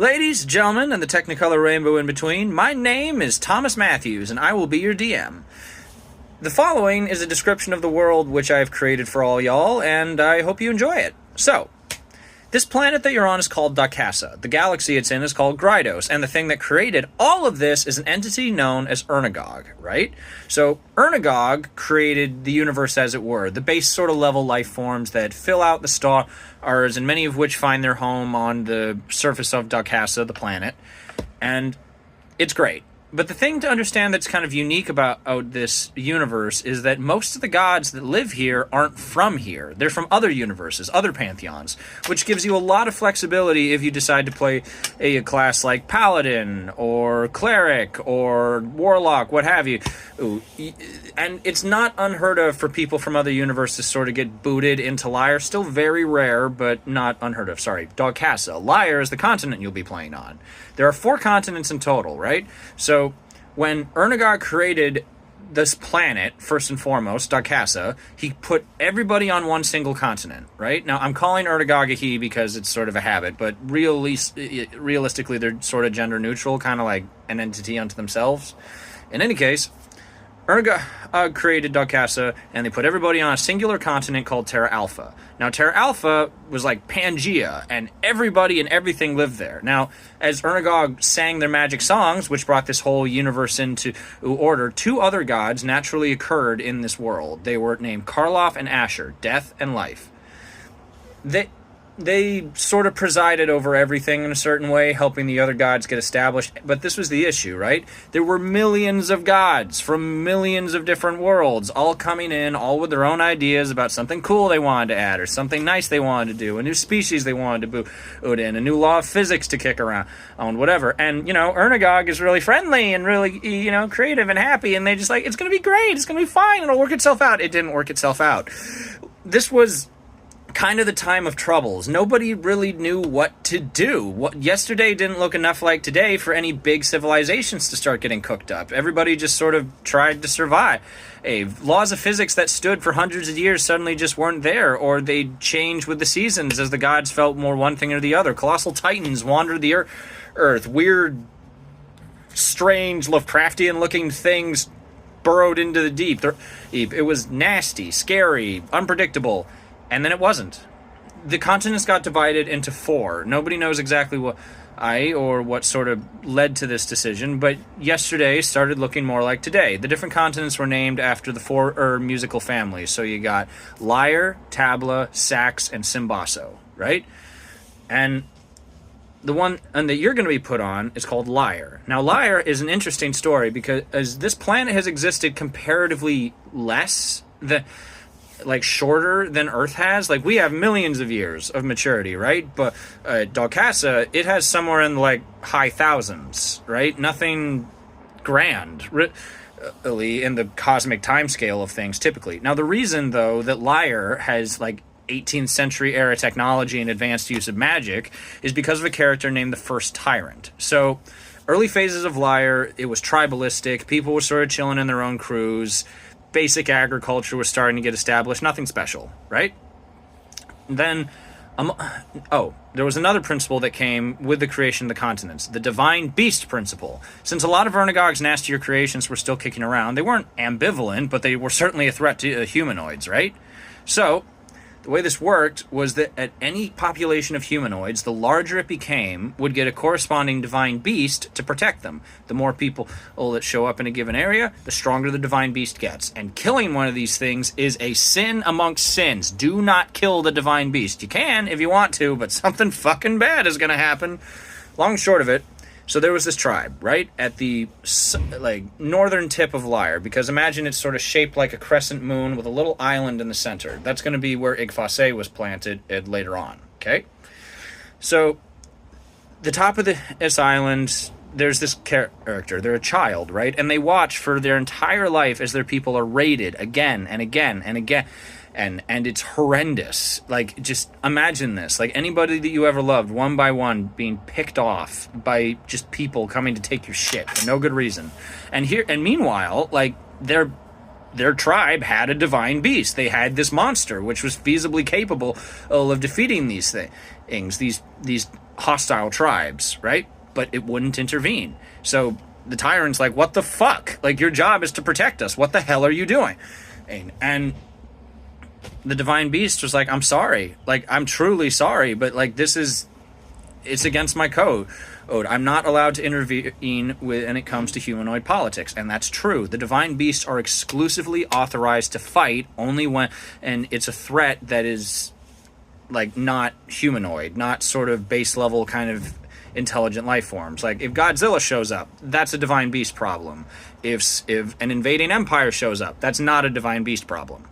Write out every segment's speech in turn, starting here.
Ladies, gentlemen, and the Technicolor rainbow in between, my name is Thomas Matthews, and I will be your DM. The following is a description of the world which I have created for all y'all, and I hope you enjoy it. So, this planet that you're on is called Dakasa. The galaxy it's in is called Grydos, and the thing that created all of this is an entity known as Urnagog, right? So, Urnagog created the universe as it were, the base sort of level life forms that fill out the stars, and many of which find their home on the surface of Dakasa, the planet, and it's great. But the thing to understand that's kind of unique about this universe is that most of the gods that live here aren't from here. They're from other universes, other pantheons, which gives you a lot of flexibility if you decide to play a class like Paladin, or Cleric, or Warlock, what have you. Ooh, and it's not unheard of for people from other universes to sort of get booted into Lyre. Still very rare, but not unheard of. Sorry, Dakasa. Lyre is the continent you'll be playing on. There are 4 continents in total, right? So, when Urnagog created this planet, first and foremost, Dakasa, he put everybody on one single continent, right? Now, I'm calling Urnagog a he because it's sort of a habit, but realistically, they're sort of gender neutral, kind of like an entity unto themselves. In any case, Urnagog created Dakasa, and they put everybody on a singular continent called Terra Alpha. Now, Terra Alpha was like Pangea, and everybody and everything lived there. Now, as Urnagog sang their magic songs, which brought this whole universe into order, 2 other gods naturally occurred in this world. They were named Karloff and Asher, death and life. They sort of presided over everything in a certain way, helping the other gods get established. But this was the issue, right? There were millions of gods from millions of different worlds, all coming in, all with their own ideas about something cool they wanted to add, or something nice they wanted to do, a new species they wanted to put in, a new law of physics to kick around, on whatever. And, Urnagog is really friendly and really, creative and happy, and they just like, it's going to be great, it's going to be fine, it'll work itself out. It didn't work itself out. This was kind of the time of troubles. Nobody really knew what to do. Yesterday didn't look enough like today for any big civilizations to start getting cooked up. Everybody just sort of tried to survive. Laws of physics that stood for hundreds of years suddenly just weren't there, or they changed with the seasons as the gods felt more one thing or the other. Colossal titans wandered the earth. Weird, strange, Lovecraftian-looking things burrowed into the deep. It was nasty, scary, unpredictable. And then it wasn't. The continents got divided into 4. Nobody knows exactly what sort of led to this decision, but yesterday started looking more like today. The different continents were named after the 4 musical families. So you got Lyre, Tabla, Sax, and Simbasso, right? And the one that you're going to be put on is called Lyre. Now, Lyre is an interesting story because as this planet has existed comparatively less shorter than Earth has. Like, we have millions of years of maturity, right? But Dakasa, it has somewhere in high thousands, right? Nothing grand, really, in the cosmic timescale of things, typically. Now, the reason, though, that Lyre has 18th century era technology and advanced use of magic is because of a character named the First Tyrant. So, early phases of Lyre, it was tribalistic. People were sort of chilling in their own crews. Basic agriculture was starting to get established. Nothing special, right? Then, there was another principle that came with the creation of the continents, the Divine Beast principle. Since a lot of Urnagog's nastier creations were still kicking around, they weren't ambivalent, but they were certainly a threat to humanoids, right? So, the way this worked was that at any population of humanoids, the larger it became, would get a corresponding divine beast to protect them. The more people that show up in a given area, the stronger the divine beast gets. And killing one of these things is a sin amongst sins. Do not kill the divine beast. You can if you want to, but something fucking bad is going to happen. Long and short of it, so there was this tribe, right, at the northern tip of Lyre, because imagine it's sort of shaped like a crescent moon with a little island in the center. That's going to be where Igfase was planted later on, okay? So, the top of this island, there's this character. They're a child, right? And they watch for their entire life as their people are raided again and again and again. And it's horrendous. Just imagine this. Anybody that you ever loved, one by one, being picked off by just people coming to take your shit for no good reason. And meanwhile, their tribe had a divine beast. They had this monster, which was feasibly capable of defeating these things. these hostile tribes, right? But it wouldn't intervene. So the tyrant's like, what the fuck? Like, your job is to protect us. What the hell are you doing? And the divine beast was like, I'm sorry. Like, I'm truly sorry, but like, it's against my code. I'm not allowed to intervene when it comes to humanoid politics. And that's true. The divine beasts are exclusively authorized to fight only when, and it's a threat that is like not humanoid, not sort of base level kind of intelligent life forms. Like, if Godzilla shows up, that's a divine beast problem. If an invading empire shows up, that's not a divine beast problem.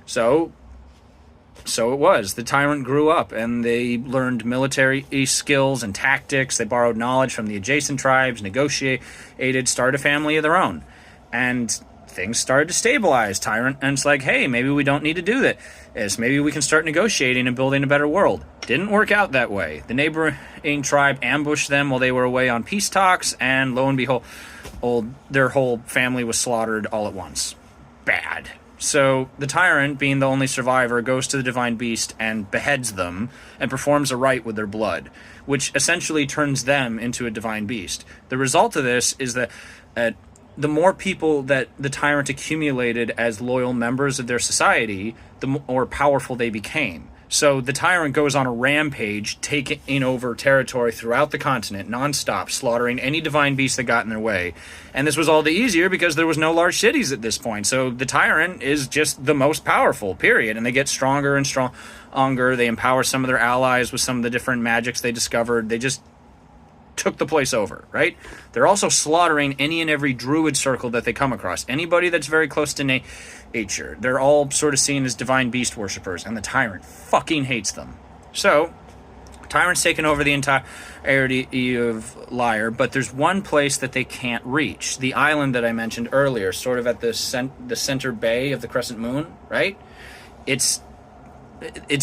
So it was. The tyrant grew up, and they learned military skills and tactics. They borrowed knowledge from the adjacent tribes, negotiated, started a family of their own. And things started to stabilize. Tyrant, and it's like, hey, maybe we don't need to do this. Maybe we can start negotiating and building a better world. Didn't work out that way. The neighboring tribe ambushed them while they were away on peace talks, and lo and behold, their whole family was slaughtered all at once. Bad. So the tyrant, being the only survivor, goes to the divine beast and beheads them and performs a rite with their blood, which essentially turns them into a divine beast. The result of this is that the more people that the tyrant accumulated as loyal members of their society, the more powerful they became. So the tyrant goes on a rampage, taking over territory throughout the continent, nonstop, slaughtering any divine beast that got in their way. And this was all the easier because there was no large cities at this point. So the tyrant is just the most powerful, period. And they get stronger and stronger. They empower some of their allies with some of the different magics they discovered. They just took the place over, right? They're also slaughtering any and every druid circle that they come across. Anybody that's very close to nature. They're all sort of seen as divine beast worshippers, and the tyrant fucking hates them. So, tyrant's taken over the entirety of Lyre, but there's one place that they can't reach. The island that I mentioned earlier, sort of at the center bay of the crescent moon, right? It's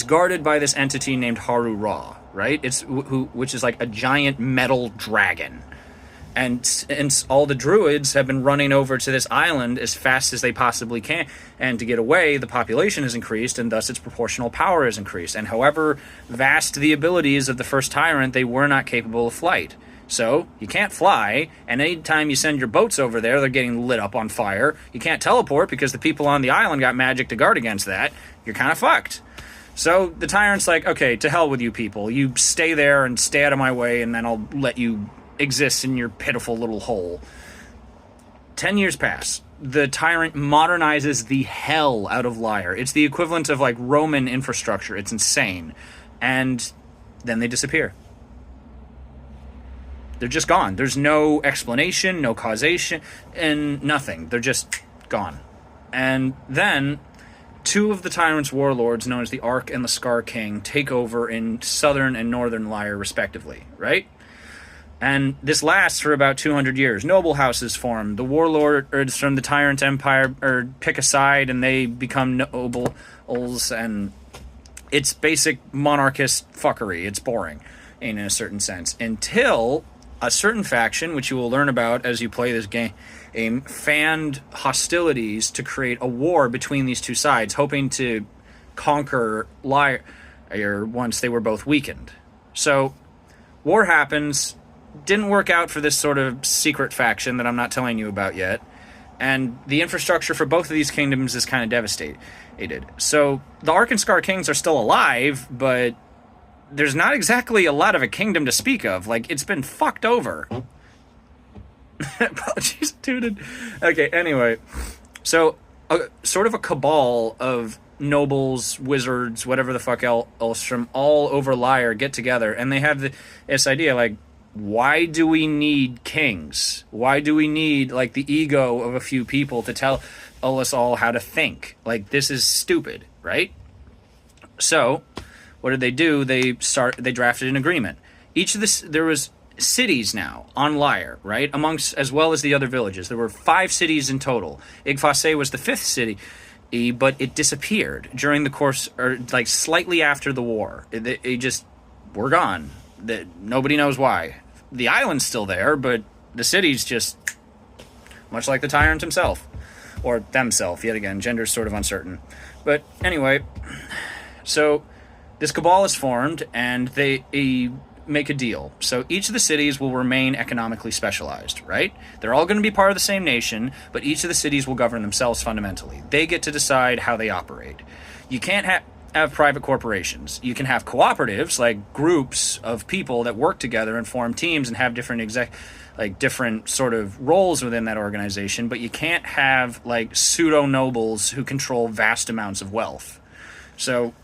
guarded by this entity named Haru Ra, right? Which is like a giant metal dragon. And all the druids have been running over to this island as fast as they possibly can. And to get away, the population has increased, and thus its proportional power has increased. And however vast the abilities of the first tyrant, they were not capable of flight. So, you can't fly, and anytime you send your boats over there, they're getting lit up on fire. You can't teleport because the people on the island got magic to guard against that. You're kind of fucked. So, the tyrant's like, okay, to hell with you people. You stay there and stay out of my way, and then I'll let you exist in your pitiful little hole. 10 years pass. The tyrant modernizes the hell out of Lyre. It's the equivalent of like Roman infrastructure. It's insane. And then they disappear. They're just gone. There's no explanation, no causation, and nothing. They're just gone. And then two of the tyrant's warlords, known as the Ark and the Scar King, take over in southern and northern Lyre, respectively, right? And this lasts for about 200 years. Noble houses form. The warlords from the tyrant empire pick a side, and they become nobles, and it's basic monarchist fuckery. It's boring, in a certain sense. Until a certain faction, which you will learn about as you play this game, fanned hostilities to create a war between these two sides, hoping to conquer Lyre once they were both weakened. So, war happens. Didn't work out for this sort of secret faction that I'm not telling you about yet. And the infrastructure for both of these kingdoms is kind of devastated. So the Ark and Scar Kings are still alive, but there's not exactly a lot of a kingdom to speak of. Like, it's been fucked over. Apologies, dude. Okay, anyway. So, sort of a cabal of nobles, wizards, whatever the fuck else from all over Lyre get together, and they have this idea, like, why do we need kings? Why do we need, like, the ego of a few people to tell us all how to think? Like, this is stupid, right? So, what did they do? They drafted an agreement. There was cities now on Lyre, right? Amongst, as well as the other villages. There were 5 cities in total. Yggdrasil was the 5th city, but it disappeared during the course, or like slightly after the war. It just, we're gone. Nobody knows why. The island's still there, but the city's just much like the tyrant himself. Or themself, yet again. Gender's sort of uncertain. But anyway, so this cabal is formed, and they make a deal. So each of the cities will remain economically specialized, right? They're all going to be part of the same nation, but each of the cities will govern themselves fundamentally. They get to decide how they operate. You can't have private corporations. You can have cooperatives, like groups of people that work together and form teams and have different different sort of roles within that organization, but you can't have like pseudo nobles who control vast amounts of wealth. So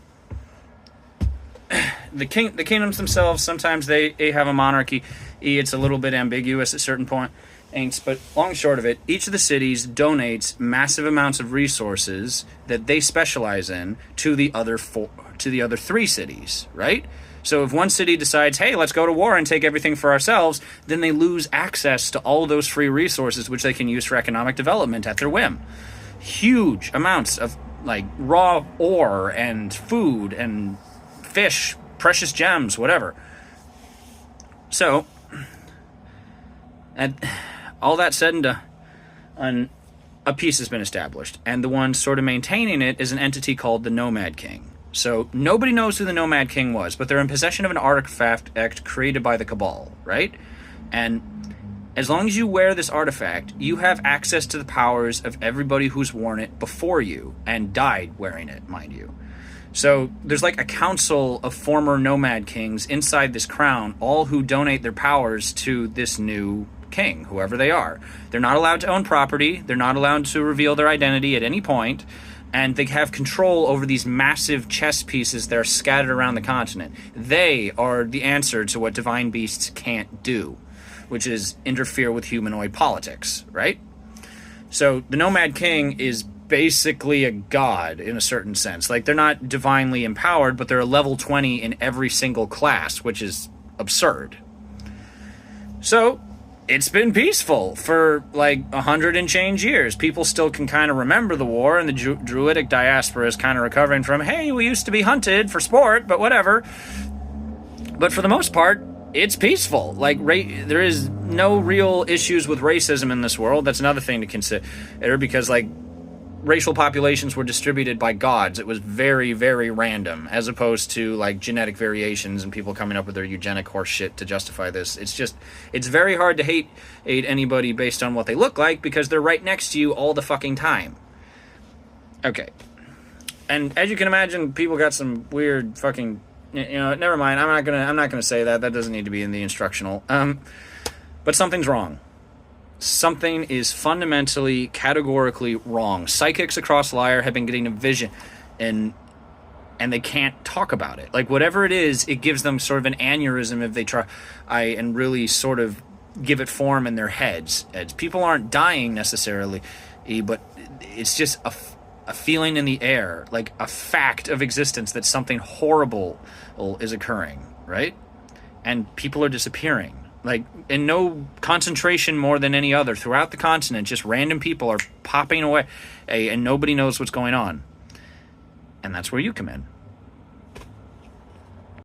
the kingdoms themselves, sometimes they have a monarchy. It's a little bit ambiguous at certain points, but long and short of it, each of the cities donates massive amounts of resources that they specialize in to the other three cities, right? So if one city decides, hey, let's go to war and take everything for ourselves, then they lose access to all those free resources, which they can use for economic development at their whim. Huge amounts of like raw ore and food and fish, precious gems, whatever. So, and all that said and done, a peace has been established, and the one sort of maintaining it is an entity called the Nomad King. So nobody knows who the Nomad King was, but they're in possession of an artifact created by the Cabal, right? And as long as you wear this artifact, you have access to the powers of everybody who's worn it before you and died wearing it, mind you. So there's like a council of former Nomad Kings inside this crown, all who donate their powers to this new king, whoever they are. They're not allowed to own property. They're not allowed to reveal their identity at any point. And they have control over these massive chess pieces that are scattered around the continent. They are the answer to what divine beasts can't do, which is interfere with humanoid politics, right? So the Nomad King is basically a god in a certain sense. Like, they're not divinely empowered, but they're a level 20 in every single class, which is absurd. So it's been peaceful for like 100 and change years. People still can kind of remember the war, and the druidic diaspora is kind of recovering from, hey, we used to be hunted for sport, but whatever. But for the most part, it's peaceful. Like, there is no real issues with racism in this world. That's another thing to consider, because like racial populations were distributed by gods. It was very, very random, as opposed to like genetic variations and people coming up with their eugenic horse shit to justify this. It's very hard to hate anybody based on what they look like, because they're right next to you all the fucking time. Okay. And as you can imagine, people got some weird fucking, never mind. I'm not gonna say that. That doesn't need to be in the instructional. But something's wrong. Something is fundamentally, categorically wrong. Psychics across Lyre have been getting a vision, and they can't talk about it. Like, whatever it is, it gives them sort of an aneurysm if they try and really sort of give it form in their heads. People aren't dying necessarily, but it's just a feeling in the air, like a fact of existence that something horrible is occurring, right? And people are disappearing. Like, in no concentration more than any other. Throughout the continent, just random people are popping away, and nobody knows what's going on. And that's where you come in.